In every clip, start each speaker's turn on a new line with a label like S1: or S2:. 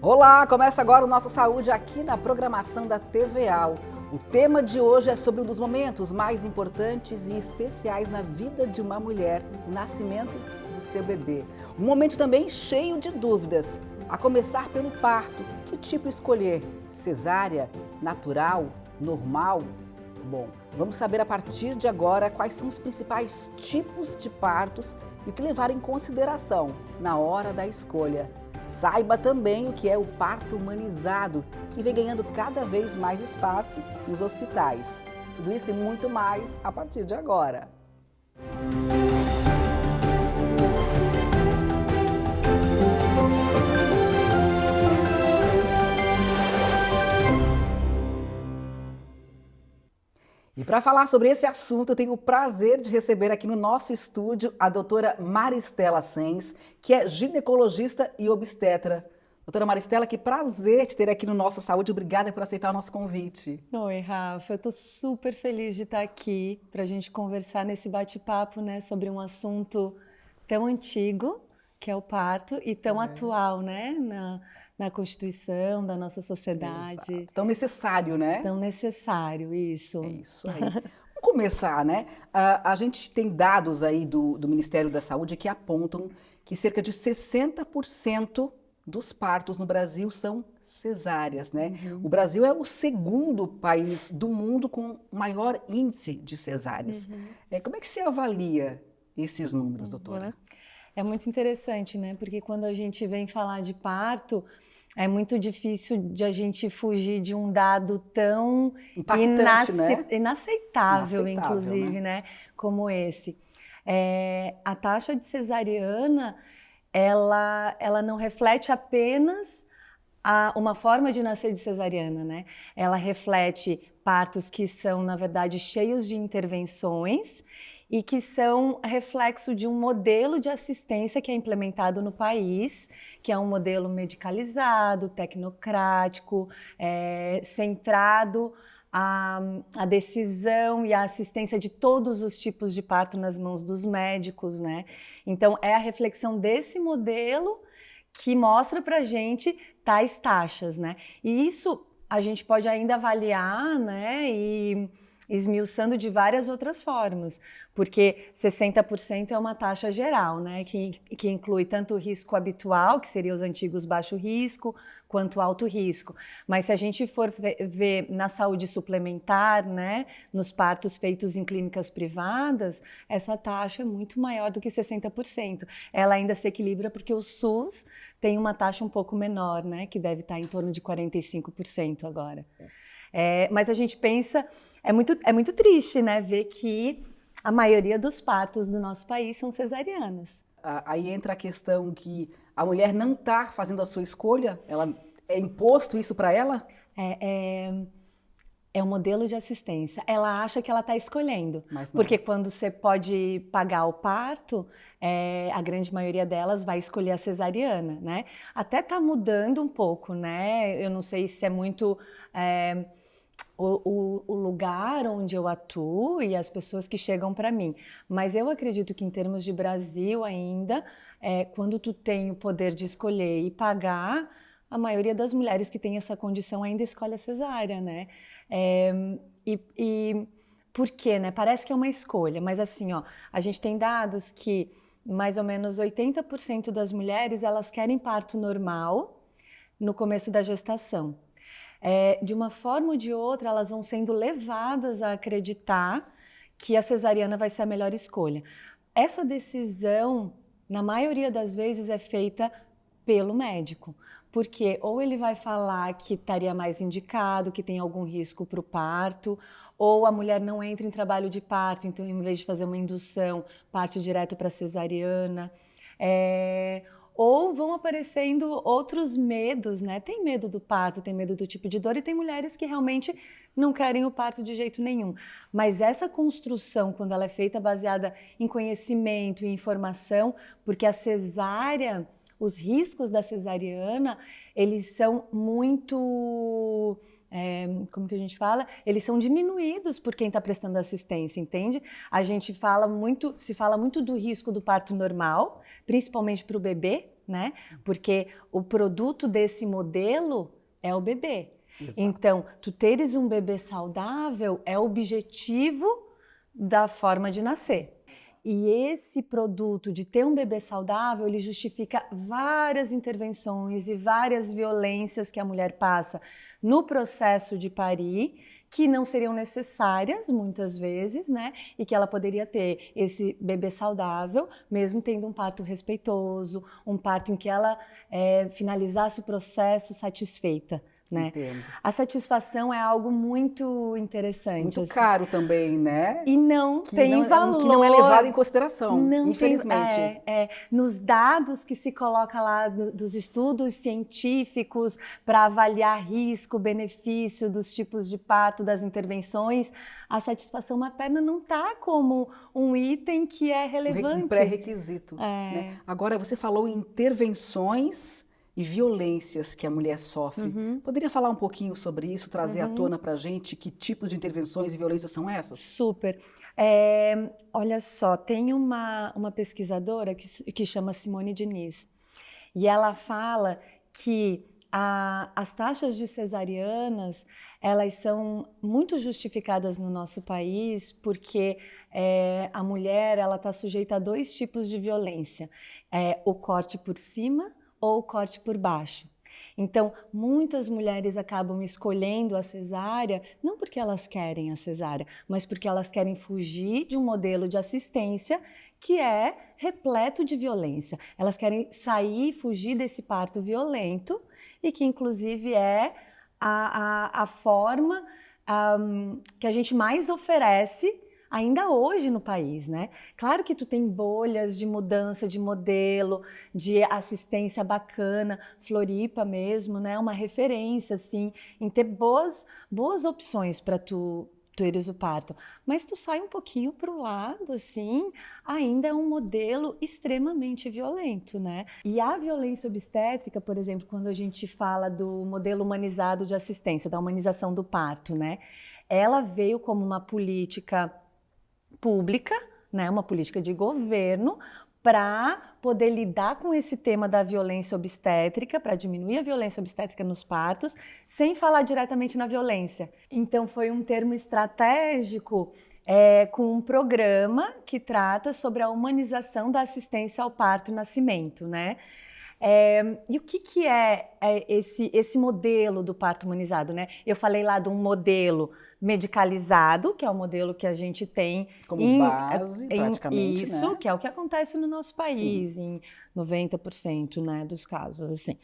S1: Olá, começa agora o nosso Saúde aqui na programação da TVA. O tema de hoje é sobre um dos momentos mais importantes e especiais na vida de uma mulher, o nascimento do seu bebê. Um momento também cheio de dúvidas, a começar pelo parto. Que tipo escolher? Cesárea? Natural? Normal? Bom, vamos saber a partir de agora quais são os principais tipos de partos e o que levar em consideração na hora da escolha. Saiba também o que é o parto humanizado, que vem ganhando cada vez mais espaço nos hospitais. Tudo isso e muito mais a partir de agora. E para falar sobre esse assunto, eu tenho o prazer de receber aqui no nosso estúdio a doutora Maristela Sens, que é ginecologista e obstetra. Doutora Maristela, que prazer te ter aqui no nosso Saúde. Obrigada por aceitar o nosso convite.
S2: Oi, Rafa. Eu estou super feliz de estar aqui para a gente conversar nesse bate-papo, né, sobre um assunto tão antigo, que é o parto, e tão atual, né, na Constituição da nossa sociedade.
S1: Exato. Tão necessário, né?
S2: Tão necessário, isso.
S1: É isso aí. Vamos começar, né? A gente tem dados aí do Ministério da Saúde que apontam que cerca de 60% dos partos no Brasil são cesáreas, né? O Brasil é o segundo país do mundo com maior índice de cesáreas. Como é que você avalia esses números, doutora?
S2: É muito interessante, né? Porque quando a gente vem falar de parto, é muito difícil de a gente fugir de um dado tão
S1: impactante, né?
S2: Inaceitável, inclusive, né? Como esse. A taxa de cesariana, ela não reflete apenas uma forma de nascer de cesariana, né? Ela reflete partos que são, na verdade, cheios de intervenções e que são reflexo de um modelo de assistência que é implementado no país, que é um modelo medicalizado, tecnocrático, centrado a decisão e a assistência de todos os tipos de parto nas mãos dos médicos, né? Então, é a reflexão desse modelo que mostra pra gente tais taxas, né? E isso a gente pode ainda avaliar, né? E esmiuçando de várias outras formas, porque 60% é uma taxa geral, né, que inclui tanto o risco habitual, que seria os antigos baixo risco, quanto alto risco. Mas se a gente for ver na saúde suplementar, né, nos partos feitos em clínicas privadas, essa taxa é muito maior do que 60%. Ela ainda se equilibra porque o SUS tem uma taxa um pouco menor, né, que deve estar em torno de 45% agora. Mas a gente pensa, é muito triste, né, ver que a maioria dos partos do nosso país são cesarianas.
S1: Aí entra a questão que a mulher não está fazendo a sua escolha, é imposto isso para ela?
S2: É um modelo de assistência. Ela acha que ela está escolhendo,
S1: mas não.
S2: Porque quando você pode pagar o parto, a grande maioria delas vai escolher a cesariana, né? Até está mudando um pouco, né? Eu não sei se é muito o lugar onde eu atuo e as pessoas que chegam para mim. Mas eu acredito que em termos de Brasil ainda, quando tu tem o poder de escolher e pagar, a maioria das mulheres que tem essa condição ainda escolhe a cesárea, né? E por quê, né? Parece que é uma escolha, mas assim, ó, a gente tem dados que mais ou menos 80% das mulheres, elas querem parto normal no começo da gestação. De uma forma ou de outra, elas vão sendo levadas a acreditar que a cesariana vai ser a melhor escolha. Essa decisão, na maioria das vezes, é feita pelo médico, porque ou ele vai falar que estaria mais indicado, que tem algum risco para o parto, ou a mulher não entra em trabalho de parto, então em vez de fazer uma indução, parte direto para a cesariana. Ou vão aparecendo outros medos, né? Tem medo do parto, tem medo do tipo de dor e tem mulheres que realmente não querem o parto de jeito nenhum. Mas essa construção, quando ela é feita baseada em conhecimento e informação, porque a cesárea, os riscos da cesariana, eles são muito... como que a gente fala? Eles são diminuídos por quem está prestando assistência, entende? Se fala muito do risco do parto normal, principalmente para o bebê, né? Porque o produto desse modelo é o bebê.
S1: Exato.
S2: Então, tu teres um bebê saudável é o objetivo da forma de nascer. E esse produto de ter um bebê saudável, ele justifica várias intervenções e várias violências que a mulher passa no processo de parir, que não seriam necessárias muitas vezes, né? E que ela poderia ter esse bebê saudável, mesmo tendo um parto respeitoso, um parto em que ela finalizasse o processo satisfeita. Né?
S1: Entendo.
S2: A satisfação é algo muito interessante.
S1: Muito
S2: assim.
S1: caro também, né?
S2: E não
S1: Que
S2: tem valor.
S1: Que não é levado em consideração,
S2: Não
S1: infelizmente.
S2: Nos dados que se coloca lá dos estudos científicos para avaliar risco, benefício dos tipos de parto, das intervenções, a satisfação materna não está como um item que é relevante.
S1: Um pré-requisito. Né? Agora, você falou em intervenções e violências que a mulher sofre. Poderia falar um pouquinho sobre isso, trazer à tona para a gente que tipos de intervenções e violências são essas?
S2: Super. Olha só, tem uma pesquisadora que chama Simone Diniz, e ela fala que as taxas de cesarianas, elas são muito justificadas no nosso país porque a mulher ela está sujeita a 2 tipos de violência, o corte por cima ou o corte por baixo. Então, muitas mulheres acabam escolhendo a cesárea, não porque elas querem a cesárea, mas porque elas querem fugir de um modelo de assistência que é repleto de violência. Elas querem sair, fugir desse parto violento e que, inclusive, é a forma que a gente mais oferece ainda hoje no país, né? Claro que tu tem bolhas de mudança de modelo, de assistência bacana, Floripa mesmo, né? Uma referência, assim, em ter boas opções para tu ires o parto. Mas tu sai um pouquinho para o lado, assim, ainda é um modelo extremamente violento, né? E a violência obstétrica, por exemplo, quando a gente fala do modelo humanizado de assistência, da humanização do parto, né? Ela veio como uma política pública, né, uma política de governo para poder lidar com esse tema da violência obstétrica, para diminuir a violência obstétrica nos partos, sem falar diretamente na violência. Então foi um termo estratégico com um programa que trata sobre a humanização da assistência ao parto e nascimento, né? E o que é esse modelo do parto humanizado, né? Eu falei lá de um modelo medicalizado, que é o modelo que a gente tem
S1: como base, praticamente,
S2: isso,
S1: né?
S2: que é o que acontece no nosso país, em 90%, né, dos casos, assim.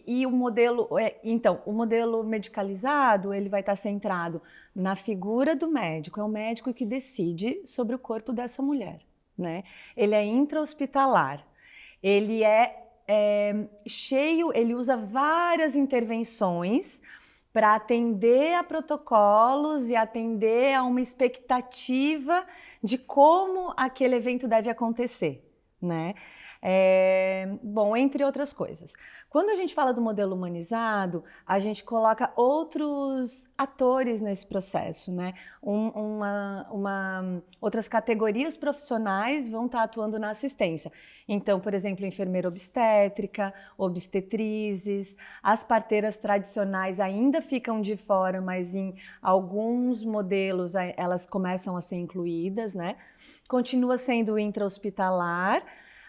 S2: E o modelo, então, o modelo medicalizado, ele vai estar centrado na figura do médico, é o médico que decide sobre o corpo dessa mulher, né? Ele é intra-hospitalar. Ele cheio, ele usa várias intervenções para atender a protocolos e atender a uma expectativa de como aquele evento deve acontecer, né? Bom, entre outras coisas. Quando a gente fala do modelo humanizado, a gente coloca outros atores nesse processo, né? Outras categorias profissionais vão estar atuando na assistência. Então, por exemplo, enfermeira obstétrica, obstetrizes, as parteiras tradicionais ainda ficam de fora, mas em alguns modelos elas começam a ser incluídas, né? Continua sendo intra-hospitalar,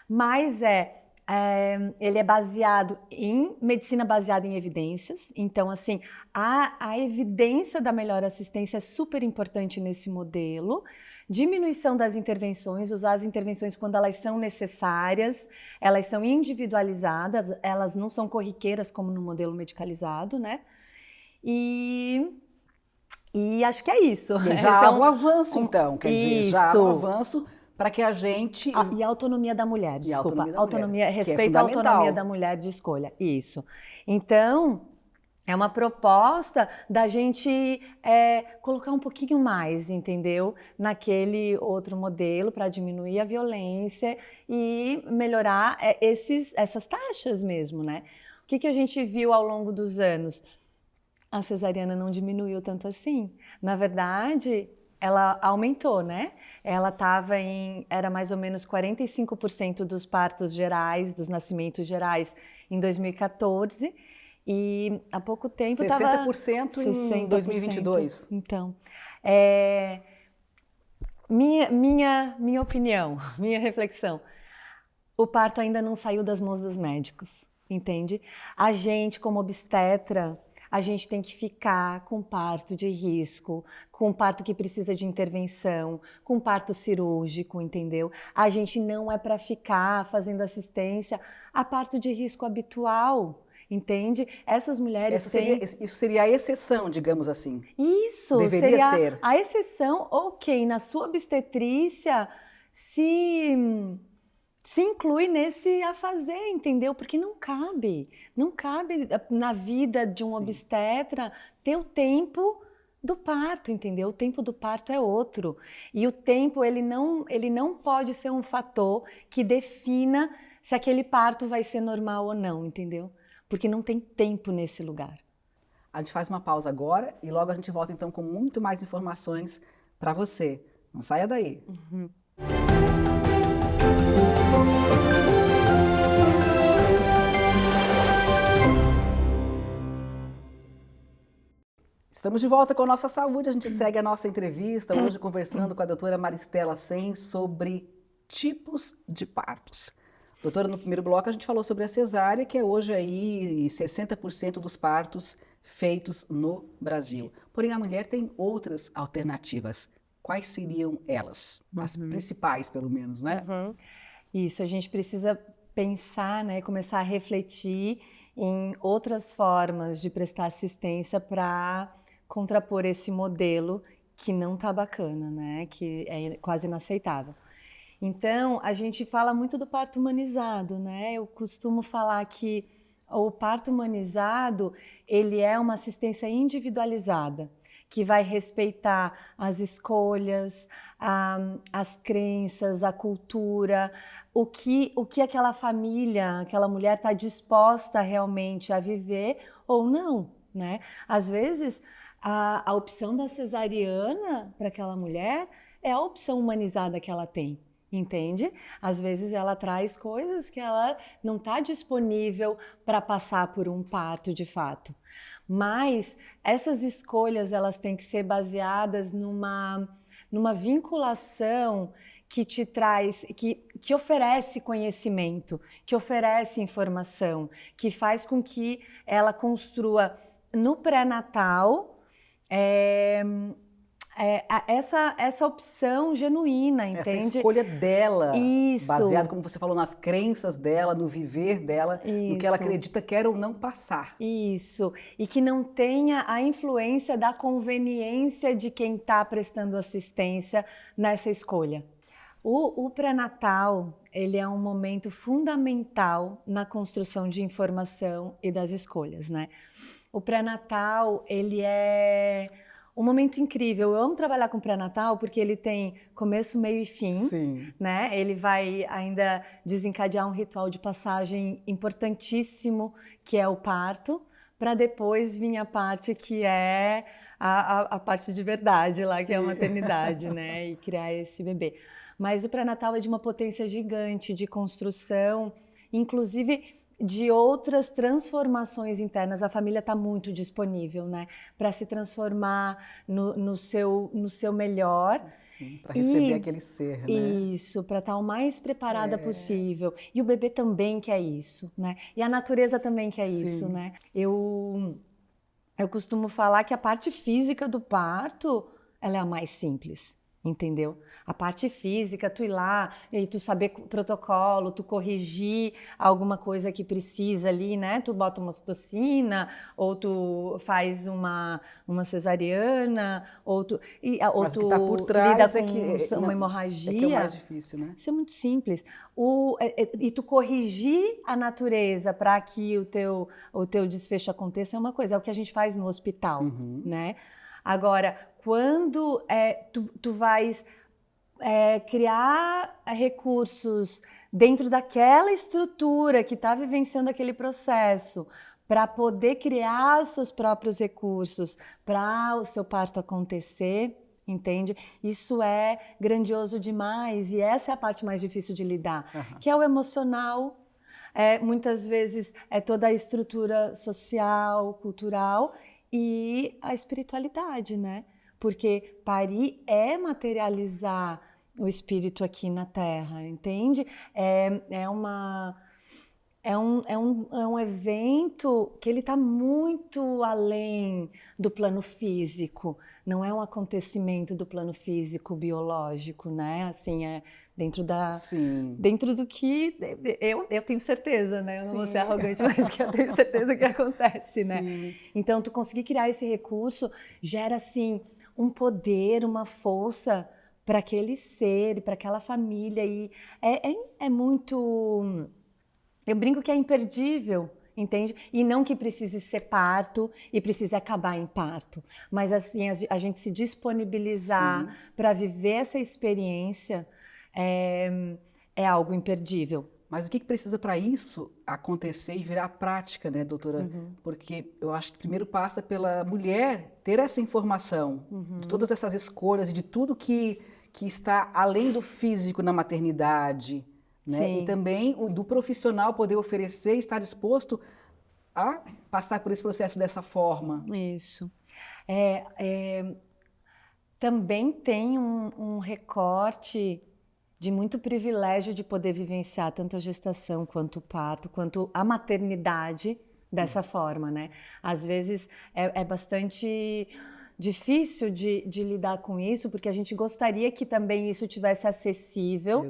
S2: mas ele é baseado em medicina baseada em evidências. Então, assim, a evidência da melhor assistência é super importante nesse modelo. Diminuição das intervenções, usar as intervenções quando elas são necessárias, elas são individualizadas, elas não são corriqueiras como no modelo medicalizado, né? E acho que é isso.
S1: E já há um avanço, então, quer dizer, já há um avanço para que a gente...
S2: E a autonomia da mulher, desculpa.
S1: Autonomia,
S2: respeito à autonomia da mulher de escolha. Isso. Então, é uma proposta da gente colocar um pouquinho mais, entendeu? Naquele outro modelo para diminuir a violência e melhorar essas taxas mesmo, né? O que a gente viu ao longo dos anos? A cesariana não diminuiu tanto assim. Na verdade... ela aumentou, né? Era mais ou menos 45% dos partos gerais, dos nascimentos gerais em 2014, e há pouco tempo estava
S1: 60% em 2022.
S2: Então, minha opinião, minha reflexão, o parto ainda não saiu das mãos dos médicos, entende? A gente, como obstetra, a gente tem que ficar com parto de risco, com parto que precisa de intervenção, com parto cirúrgico, entendeu? A gente não é para ficar fazendo assistência a parto de risco habitual, entende? Essas mulheres
S1: Isso seria a exceção, digamos assim.
S2: Isso,
S1: deveria
S2: seria
S1: ser.
S2: a exceção, ok, na sua obstetrícia se inclui nesse a fazer, entendeu? Porque não cabe na vida de um
S1: Sim.
S2: obstetra ter o tempo do parto, entendeu? O tempo do parto é outro. E o tempo, ele não pode ser um fator que defina se aquele parto vai ser normal ou não, entendeu? Porque não tem tempo nesse lugar.
S1: A gente faz uma pausa agora e logo a gente volta então com muito mais informações para você. Não saia daí. Estamos de volta com a Nossa Saúde. A gente segue a nossa entrevista hoje conversando com a doutora Maristela Sen sobre tipos de partos. Doutora, no primeiro bloco a gente falou sobre a cesárea, que é hoje aí 60% dos partos feitos no Brasil. Porém, a mulher tem outras alternativas. Quais seriam elas? As principais, pelo menos, né?
S2: Isso, a gente precisa pensar, né, começar a refletir em outras formas de prestar assistência para contrapor esse modelo que não tá bacana, né, que é quase inaceitável. Então, a gente fala muito do parto humanizado, né? Eu costumo falar que o parto humanizado, ele é uma assistência individualizada, que vai respeitar as escolhas, as crenças, a cultura, o que aquela família, aquela mulher está disposta realmente a viver ou não, né? Às vezes, a opção da cesariana para aquela mulher é a opção humanizada que ela tem. Entende? Às vezes ela traz coisas que ela não está disponível para passar por um parto de fato. Mas essas escolhas elas têm que ser baseadas numa vinculação que te traz, que oferece conhecimento, que oferece informação, que faz com que ela construa no pré-natal essa opção genuína, entende?
S1: Essa escolha dela,
S2: Isso.
S1: baseada, como você falou, nas crenças dela, no viver dela, no que ela acredita quer ou não passar.
S2: Isso. E que não tenha a influência da conveniência de quem está prestando assistência nessa escolha. O pré-natal, ele é um momento fundamental na construção de informação e das escolhas, né? O pré-natal, ele é um momento incrível. Eu amo trabalhar com pré-natal porque ele tem começo, meio e fim.
S1: Sim.
S2: Né? Ele vai ainda desencadear um ritual de passagem importantíssimo, que é o parto, para depois vir a parte que é a parte de verdade lá, Sim. que é a maternidade, né? E criar esse bebê. Mas o pré-natal é de uma potência gigante de construção, inclusive de outras transformações internas. A família está muito disponível, né, para se transformar no seu melhor.
S1: Sim, para receber aquele ser, né?
S2: Isso, para estar o mais preparada possível. E o bebê também quer isso, né? E a natureza também quer
S1: Sim.
S2: isso, né? Eu costumo falar que a parte física do parto, ela é a mais simples. Entendeu? A parte física, tu ir lá e tu saber o protocolo, tu corrigir alguma coisa que precisa ali, né? Tu bota uma ocitocina, ou tu faz uma cesariana, ou tu
S1: Mas o que tá por trás
S2: lida com uma hemorragia.
S1: É que é o mais difícil, né?
S2: Isso é muito simples. E tu corrigir a natureza para que o teu desfecho aconteça é uma coisa, é o que a gente faz no hospital, né? Agora, quando tu vais criar recursos dentro daquela estrutura que está vivenciando aquele processo para poder criar os seus próprios recursos para o seu parto acontecer, entende? Isso é grandioso demais e essa é a parte mais difícil de lidar, que é o emocional. Muitas vezes é toda a estrutura social, cultural e a espiritualidade, né? Porque parir é materializar o espírito aqui na Terra, entende? É um evento que ele está muito além do plano físico, não é um acontecimento do plano físico biológico, né? Assim, dentro do que eu tenho certeza, né? Eu não vou ser arrogante, mas que eu tenho certeza que acontece, né? Então, tu conseguir criar esse recurso gera, assim, um poder, uma força para aquele ser, para aquela família, e é muito... Eu brinco que é imperdível, entende? E não que precise ser parto e precise acabar em parto, mas assim, a gente se disponibilizar para viver essa experiência é algo imperdível.
S1: Mas o que precisa para isso acontecer e virar prática, né, doutora? Porque eu acho que primeiro passa pela mulher ter essa informação de todas essas escolhas e de tudo que está além do físico na maternidade, né? E também do profissional poder oferecer e estar disposto a passar por esse processo dessa forma.
S2: Isso. Também tem um recorte de muito privilégio de poder vivenciar tanto a gestação quanto o parto, quanto a maternidade dessa forma, né? Às vezes é bastante difícil de lidar com isso, porque a gente gostaria que também isso tivesse acessível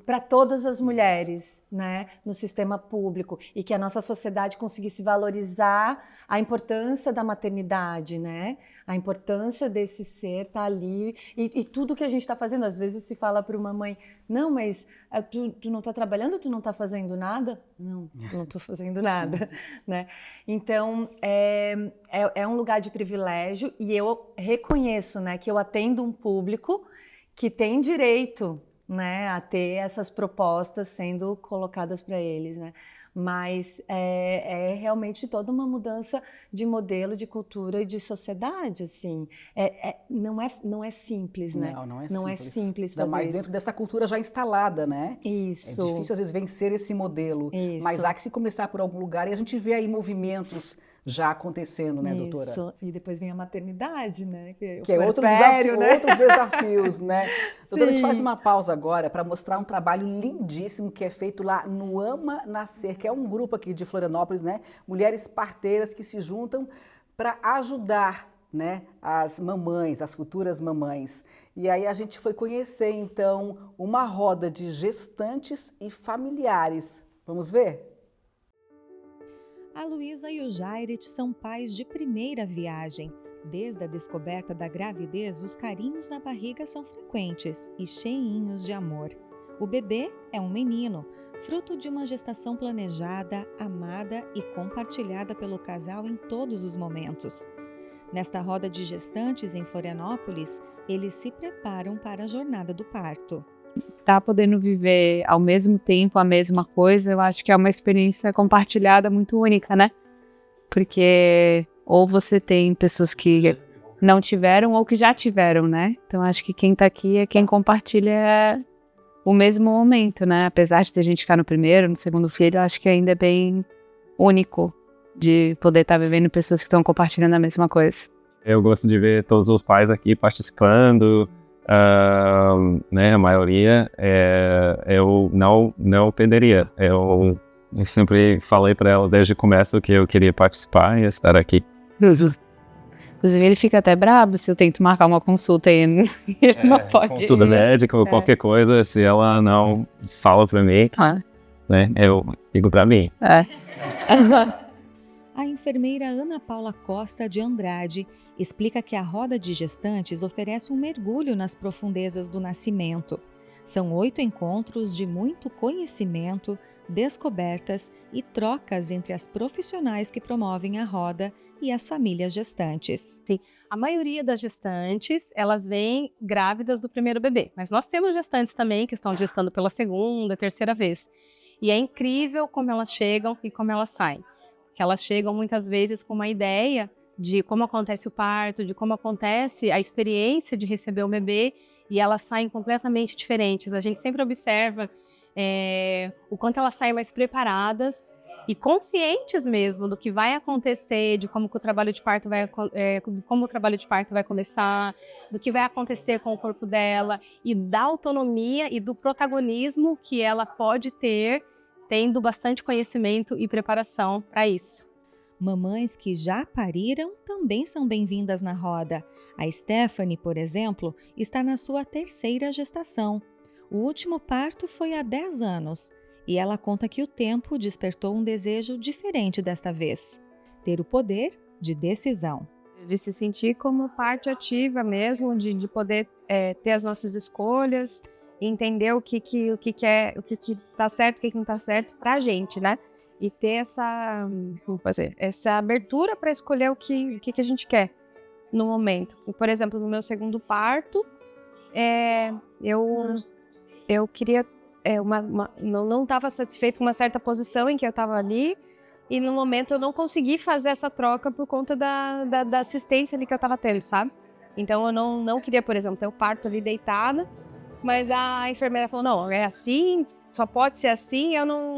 S2: para todas as mulheres, né, no sistema público, e que a nossa sociedade conseguisse valorizar a importância da maternidade, né, a importância desse ser estar ali, e tudo que a gente está fazendo. Às vezes se fala para uma mãe, não, mas tu não está trabalhando, tu não está fazendo nada? Não estou fazendo nada, né? Então, é um lugar de privilégio, e eu reconheço, né, que eu atendo um público que tem direito, né, a ter essas propostas sendo colocadas para eles, né? Mas é realmente toda uma mudança de modelo, de cultura e de sociedade, assim. Não é simples, né? Não é simples fazer
S1: mais
S2: isso.
S1: Dentro dessa cultura já instalada, né?
S2: Isso.
S1: É difícil, às vezes, vencer esse modelo.
S2: Isso.
S1: Mas há que se começar por algum lugar, e a gente vê aí movimentos já acontecendo, né, doutora?
S2: Isso. E depois vem a maternidade, né?
S1: Que é outro desafio, né? Outros desafios, né? Doutora, a gente faz uma pausa agora para mostrar um trabalho lindíssimo que é feito lá no Ama Nascer, que é um grupo aqui de Florianópolis, né? Mulheres parteiras que se juntam para ajudar, né, as mamães, as futuras mamães. E aí a gente foi conhecer, então, uma roda de gestantes e familiares. Vamos ver?
S3: A Luísa e o Jairet são pais de primeira viagem. Desde a descoberta da gravidez, os carinhos na barriga são frequentes e cheinhos de amor. O bebê é um menino, fruto de uma gestação planejada, amada e compartilhada pelo casal em todos os momentos. Nesta roda de gestantes em Florianópolis, eles se preparam para a jornada do parto.
S4: Tá podendo viver ao mesmo tempo a mesma coisa, eu acho que é uma experiência compartilhada muito única, né? Porque ou você tem pessoas que não tiveram ou que já tiveram, né? Então acho que quem tá aqui é quem compartilha o mesmo momento, né? Apesar de ter gente que tá no primeiro, no segundo filho, eu acho que ainda é bem único de poder estar vivendo pessoas que estão compartilhando a mesma coisa.
S5: Eu gosto de ver todos os pais aqui participando. Né, a maioria, eu não perderia. Eu sempre falei para ela desde o começo que eu queria participar e estar aqui.
S4: Inclusive, ele fica até bravo se eu tento marcar uma consulta e ele não pode.
S5: Consulta médica ou qualquer coisa, se ela não fala para mim, né, eu digo para mim.
S3: A enfermeira Ana Paula Costa de Andrade explica que a roda de gestantes oferece um mergulho nas profundezas do nascimento. São 8 encontros de muito conhecimento, descobertas e trocas entre as profissionais que promovem a roda e as famílias gestantes.
S6: Sim, a maioria das gestantes, elas vêm grávidas do primeiro bebê, mas nós temos gestantes também que estão gestando pela segunda, terceira vez. E é incrível como elas chegam e como elas saem. Que elas chegam muitas vezes com uma ideia de como acontece o parto, de como acontece a experiência de receber o bebê, e elas saem completamente diferentes. A gente sempre observa o quanto elas saem mais preparadas e conscientes mesmo do que vai acontecer, de como que o trabalho de parto como o trabalho de parto vai começar, do que vai acontecer com o corpo dela e da autonomia e do protagonismo que ela pode ter, tendo bastante conhecimento e preparação para isso.
S3: Mamães que já pariram também são bem-vindas na roda. A Stephanie, por exemplo, está na sua 3ª gestação. O último parto foi há 10 anos e ela conta que o tempo despertou um desejo diferente desta vez: ter o poder de decisão.
S4: De se sentir como parte ativa mesmo, de poder ter as nossas escolhas, entender o que tá certo, o que não tá certo pra gente, né? E ter essa abertura para escolher o que a gente quer no momento. Por exemplo, no meu segundo parto, eu queria não estava satisfeita com uma certa posição em que eu estava ali, e no momento eu não consegui fazer essa troca por conta da assistência ali que eu estava tendo, sabe? Então eu não queria, por exemplo, ter o parto ali deitada, mas a enfermeira falou, não, é assim, só pode ser assim.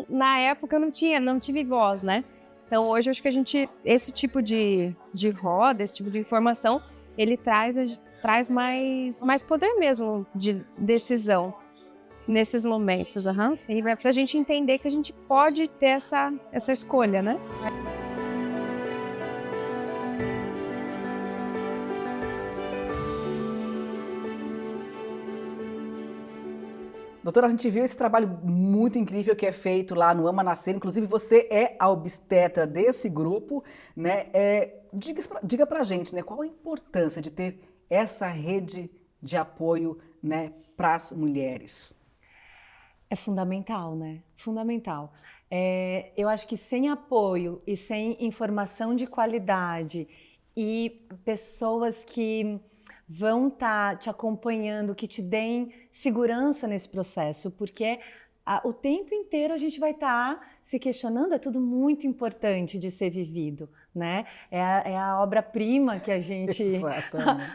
S4: Na época eu não tive voz, né? Então hoje eu acho que esse tipo de roda, esse tipo de informação, ele traz mais poder mesmo de decisão nesses momentos, E vai pra gente entender que a gente pode ter essa escolha, né?
S1: Doutora, a gente viu esse trabalho muito incrível que é feito lá no Ama Nascer. Inclusive, você é a obstetra desse grupo, né? Diga pra gente, né? Qual a importância de ter essa rede de apoio, né, para as mulheres?
S2: É fundamental, né? Fundamental. Eu acho que sem apoio e sem informação de qualidade e pessoas que vão estar te acompanhando, que te deem segurança nesse processo, porque o tempo inteiro a gente vai estar se questionando, é tudo muito importante de ser vivido, né? É a obra-prima que a gente...
S1: Exatamente.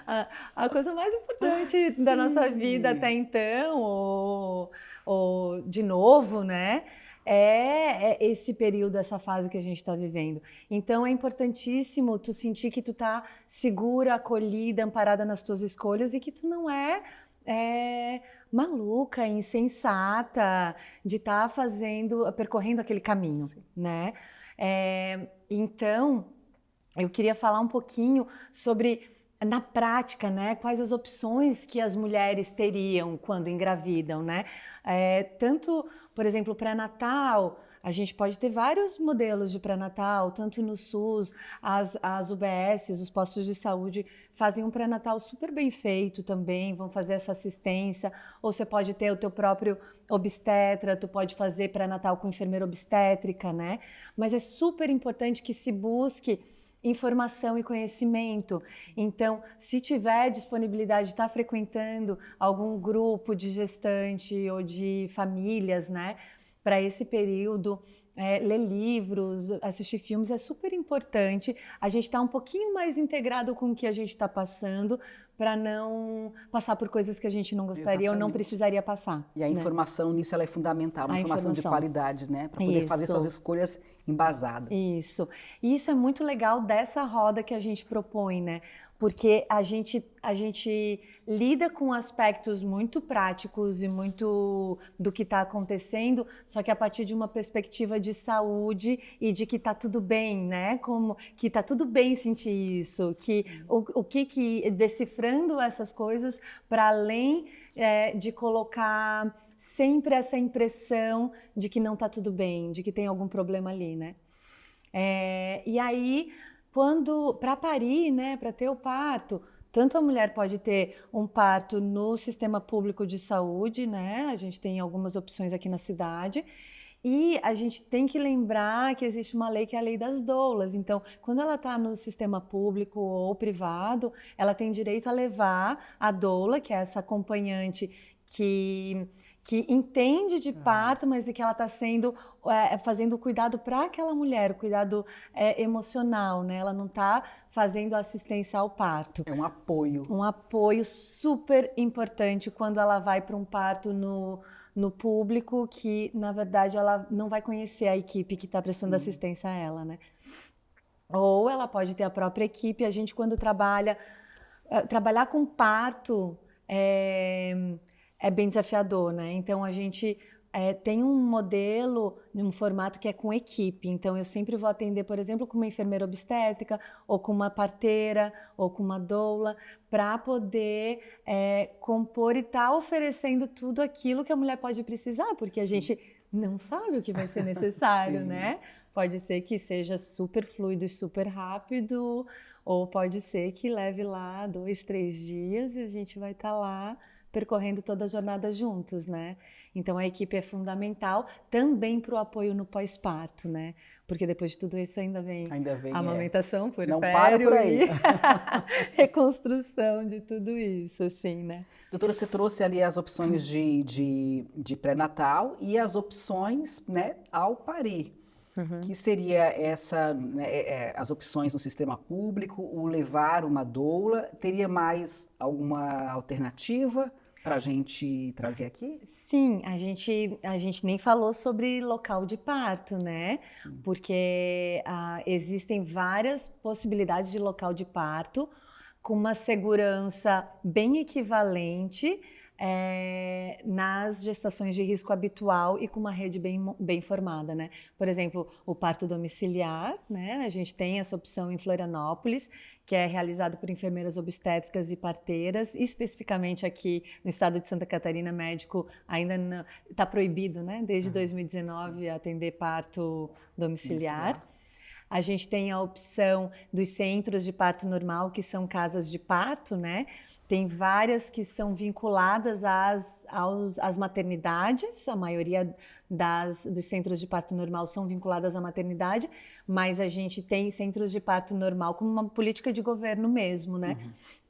S2: A coisa mais importante da nossa vida até então, ou de novo, né? É esse período, essa fase que a gente está vivendo. Então é importantíssimo tu sentir que tu tá segura, acolhida, amparada nas tuas escolhas e que tu não é maluca, insensata de estar percorrendo aquele caminho, né? Então, eu queria falar um pouquinho sobre, na prática, né, quais as opções que as mulheres teriam quando engravidam, né? Tanto, por exemplo, pré-natal, a gente pode ter vários modelos de pré-natal, tanto no SUS, as UBSs, os postos de saúde fazem um pré-natal super bem feito também, vão fazer essa assistência, ou você pode ter o teu próprio obstetra, tu pode fazer pré-natal com enfermeira obstétrica, né? Mas é super importante que se busque informação e conhecimento. Então, se tiver disponibilidade de estar frequentando algum grupo de gestante ou de famílias, né, para esse período, ler livros, assistir filmes é super importante. A gente está um pouquinho mais integrado com o que a gente está passando para não passar por coisas que a gente não gostaria ou não precisaria passar.
S1: E a informação nisso ela é fundamental, uma informação de qualidade, né? Para poder fazer suas escolhas embasadas.
S2: Isso. E isso é muito legal dessa roda que a gente propõe, né? Porque a gente lida com aspectos muito práticos e muito do que está acontecendo, só que a partir de uma perspectiva de saúde e de que está tudo bem, né? Como que está tudo bem sentir isso, que o que decifrando essas coisas para além de colocar sempre essa impressão de que não está tudo bem, de que tem algum problema ali, né? E aí, para parir, né, para ter o parto, tanto a mulher pode ter um parto no sistema público de saúde, né? A gente tem algumas opções aqui na cidade. E a gente tem que lembrar que existe uma lei que é a lei das doulas. Então, quando ela está no sistema público ou privado, ela tem direito a levar a doula, que é essa acompanhante que que entende de parto, mas que ela está fazendo o cuidado para aquela mulher, o cuidado emocional, né? Ela não está fazendo assistência ao parto.
S1: É um apoio.
S2: Um apoio super importante quando ela vai para um parto no público, que na verdade ela não vai conhecer a equipe que está prestando assistência a ela, né? Ou ela pode ter a própria equipe. A gente, quando trabalhar com parto é bem desafiador, né? Então a gente tem um modelo, um formato que é com equipe. Então eu sempre vou atender, por exemplo, com uma enfermeira obstétrica, ou com uma parteira, ou com uma doula, para poder compor e estar oferecendo tudo aquilo que a mulher pode precisar, porque a gente não sabe o que vai ser necessário, né? Pode ser que seja super fluido e super rápido, ou pode ser que leve lá 2, 3 dias e a gente vai estar lá percorrendo toda a jornada juntos, né? Então a equipe é fundamental também para o apoio no pós-parto, né? Porque depois de tudo isso ainda vem a amamentação, puerpério,
S1: não para por aí.
S2: Reconstrução de tudo isso, assim, né?
S1: Doutora, você trouxe ali as opções de pré-natal e as opções, né, ao parir. Que seria as opções no sistema público, o levar uma doula. Teria mais alguma alternativa para a gente trazer aqui?
S2: Sim, a gente nem falou sobre local de parto, né? Porque existem várias possibilidades de local de parto com uma segurança bem equivalente nas gestações de risco habitual e com uma rede bem formada, né? Por exemplo, o parto domiciliar, né? A gente tem essa opção em Florianópolis, que é realizado por enfermeiras obstétricas e parteiras, especificamente aqui no estado de Santa Catarina, médico ainda está proibido, né? Desde 2019 atender parto domiciliar. A gente tem a opção dos centros de parto normal, que são casas de parto, né? Tem várias que são vinculadas às maternidades, a maioria dos centros de parto normal são vinculadas à maternidade, mas a gente tem centros de parto normal como uma política de governo mesmo, né?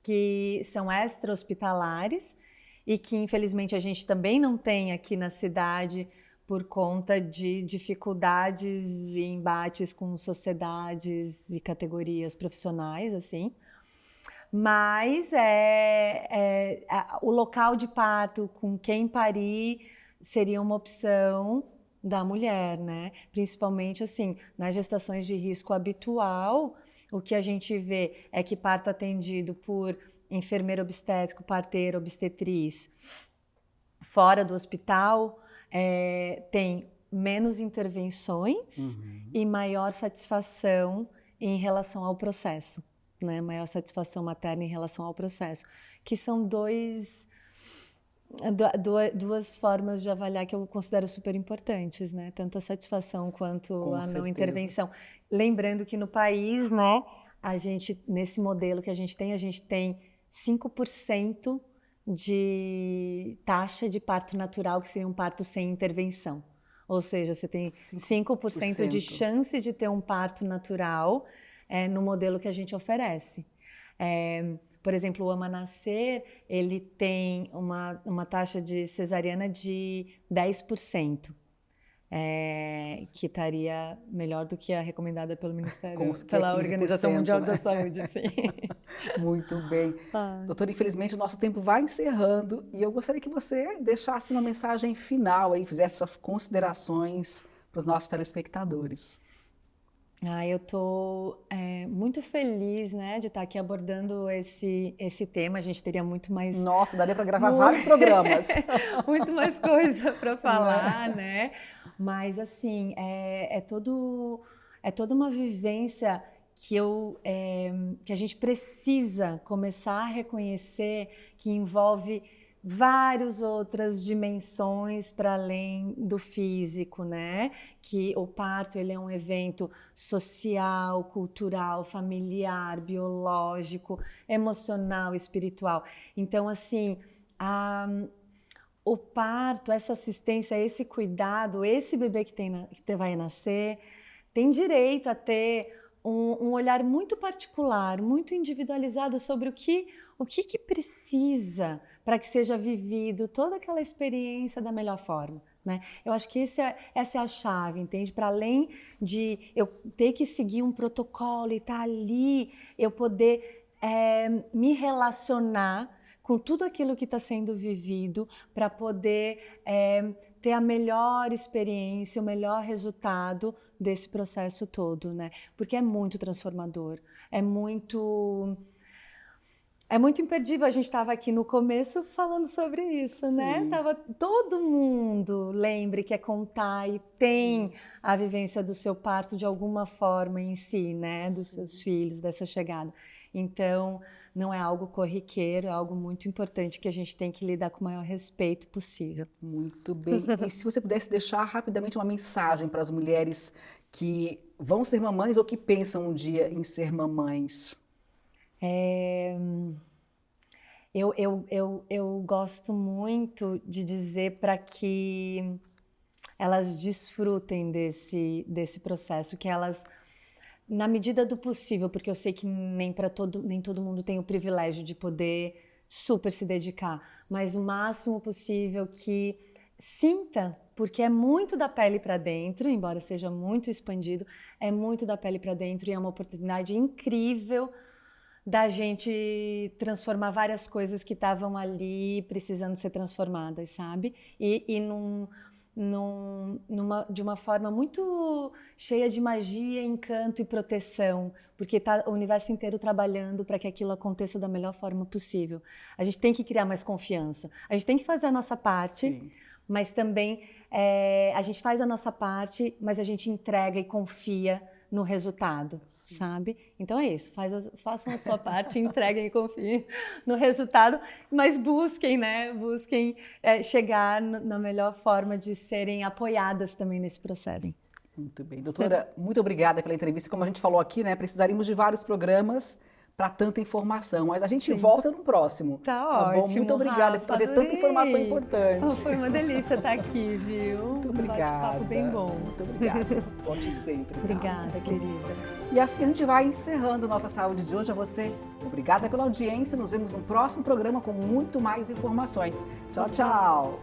S2: Que são extra-hospitalares e que infelizmente a gente também não tem aqui na cidade, por conta de dificuldades e embates com sociedades e categorias profissionais, assim. Mas o local de parto com quem parir seria uma opção da mulher, né? Principalmente, assim, nas gestações de risco habitual, o que a gente vê é que parto atendido por enfermeiro obstétrico, parteira, obstetriz, fora do hospital, tem menos intervenções e maior satisfação em relação ao processo, né? Maior satisfação materna em relação ao processo, que são duas formas de avaliar que eu considero super importantes, né? Tanto a satisfação quanto a não intervenção. Lembrando que no país, né, a gente, nesse modelo que a gente tem 5% de taxa de parto natural, que seria um parto sem intervenção. Ou seja, você tem 5% de chance de ter um parto natural no modelo que a gente oferece. Por exemplo, o Ama Nascer, ele tem uma taxa de cesariana de 10%. Que estaria melhor do que a recomendada pelo Ministério, pela Organização Mundial da Saúde. Sim.
S1: Muito bem. Doutora, infelizmente o nosso tempo vai encerrando e eu gostaria que você deixasse uma mensagem final aí, fizesse suas considerações para os nossos telespectadores.
S2: Eu estou muito feliz, né, de estar aqui abordando esse tema. A gente teria muito mais... Nossa,
S1: daria para gravar vários programas.
S2: Muito mais coisa para falar, né? Mas, assim, é toda uma vivência que a gente precisa começar a reconhecer, que envolve várias outras dimensões para além do físico, né? Que o parto, ele é um evento social, cultural, familiar, biológico, emocional, espiritual. Então, assim, o parto, essa assistência, esse cuidado, esse bebê que vai nascer, tem direito a ter um olhar muito particular, muito individualizado sobre o que precisa para que seja vivido toda aquela experiência da melhor forma, né? Eu acho que essa é a chave, entende? Para além de eu ter que seguir um protocolo e estar ali, eu poder me relacionar com tudo aquilo que está sendo vivido para poder ter a melhor experiência, o melhor resultado desse processo todo, né? Porque é muito transformador, é muito imperdível. A gente estava aqui no começo falando sobre isso, né? Tava todo mundo lembre que é contar e tem a vivência do seu parto de alguma forma em si, né? Dos seus filhos, dessa chegada. Então, não é algo corriqueiro, é algo muito importante que a gente tem que lidar com o maior respeito possível.
S1: Muito bem. E se você pudesse deixar rapidamente uma mensagem para as mulheres que vão ser mamães ou que pensam um dia em ser mamães?
S2: Eu gosto muito de dizer para que elas desfrutem desse processo, que elas, na medida do possível, porque eu sei que nem todo mundo tem o privilégio de poder super se dedicar, mas o máximo possível que sinta, porque é muito da pele para dentro, embora seja muito expandido, é muito da pele para dentro e é uma oportunidade incrível da gente transformar várias coisas que estavam ali precisando ser transformadas, sabe? E de uma forma muito cheia de magia, encanto e proteção, porque está o universo inteiro trabalhando para que aquilo aconteça da melhor forma possível. A gente tem que criar mais confiança, a gente tem que fazer a nossa parte,
S1: Sim.
S2: mas também a gente faz a nossa parte, mas a gente entrega e confia no resultado, sabe? Então é isso, façam a sua parte, entreguem e confiem no resultado, mas busquem, né? Busquem chegar na melhor forma de serem apoiadas também nesse processo.
S1: Muito bem. Doutora, muito obrigada pela entrevista. Como a gente falou aqui, né, precisaríamos de vários programas para tanta informação, mas a gente volta no próximo.
S2: Tá
S1: ótimo.
S2: Bom?
S1: Muito obrigada
S2: Rafa,
S1: por trazer
S2: adorei.
S1: tanta informação importante.
S2: Foi uma delícia estar aqui, viu?
S1: Muito
S2: Um
S1: obrigada.
S2: bate-papo bem bom.
S1: Muito obrigada. Volte sempre. Tá?
S2: Obrigada, querida.
S1: E assim a gente vai encerrando nossa saúde de hoje. A você, obrigada pela audiência. Nos vemos no próximo programa com muito mais informações. Tchau, tchau.